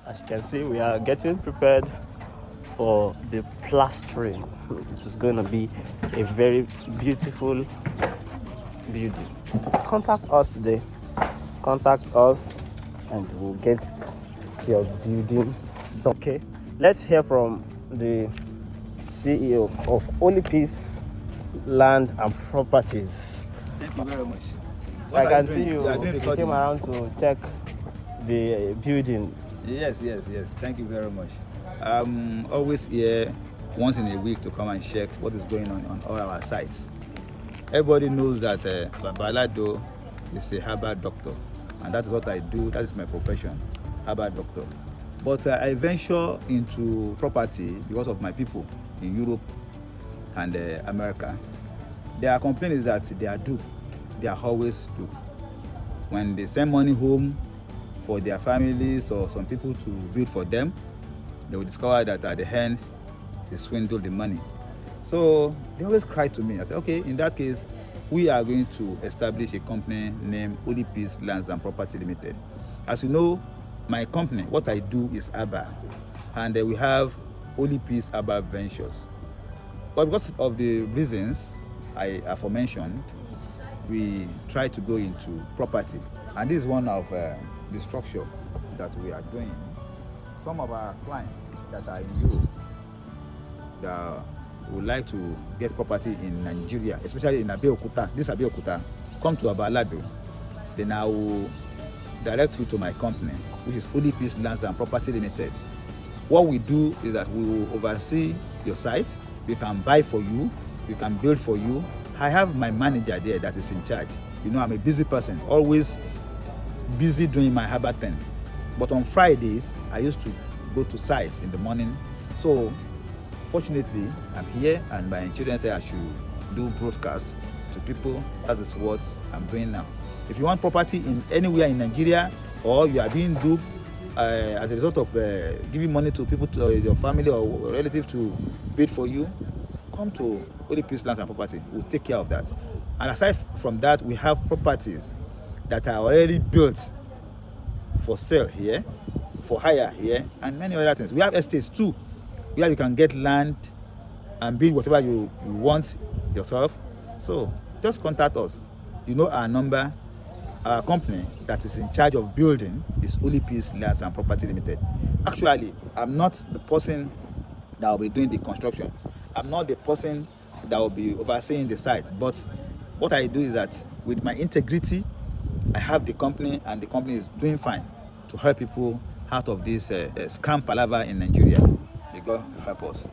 As you can see, we are getting prepared for the plastering. This is going to be a very beautiful building. Contact us today. Contact us and we'll get your building done. Okay, let's hear from the CEO of Hoollypeace Land and Properties. Thank you very much. I can see you came around to check the building. Yes. Thank you very much. I'm always here once in a week to come and check what is going on all our sites. Everybody knows that Dr Alado is a herbal doctor, and that is what I do. That is my profession, herbal doctor. But I venture into property because of my people in Europe and America. Their complaint is that they are duped. They are always duped. When they send money home for their families or some people to build for them, they will discover that at the end, they swindle the money. So they always cry to me. I say, okay, in that case, we are going to establish a company named Hoollypeace Lands and Property Limited. As you know, my company, what I do is herbal, and we have Hoollypeace Herbal Ventures. But because of the reasons I aforementioned, we try to go into property, and this is one of the structure that we are doing. Some of our clients that are in Europe that would like to get property in Nigeria, especially in Abeokuta, come to Dr Alado. Then I will direct you to my company, which is Hoollypeace Lands and Property Limited. What we do is that we will oversee your site. We can buy for you, we can build for you. I have my manager there that is in charge. You know, I'm a busy person, always busy doing my herbal thing. But on Fridays, I used to go to sites in the morning. So fortunately, I'm here and my children say I should do broadcast to people. That is what I'm doing now. If you want property in anywhere in Nigeria, or you are being duped as a result of giving money to people, to your family or relative to bid for you, come to Hoollypeace Lands and Property. We'll take care of that. And aside from that, we have properties that are already built for sale here, for hire here, and many other things. We have estates too, where you can get land and build whatever you want yourself. So just contact us. You know our number. Our company that is in charge of building is Hoollypeace Lands and Property Limited. Actually, I'm not the person that will be doing the construction. I'm not the person that will be overseeing the site. But what I do is that with my integrity, I have the company, and the company is doing fine to help people out of this scam palaver in Nigeria. May God help us.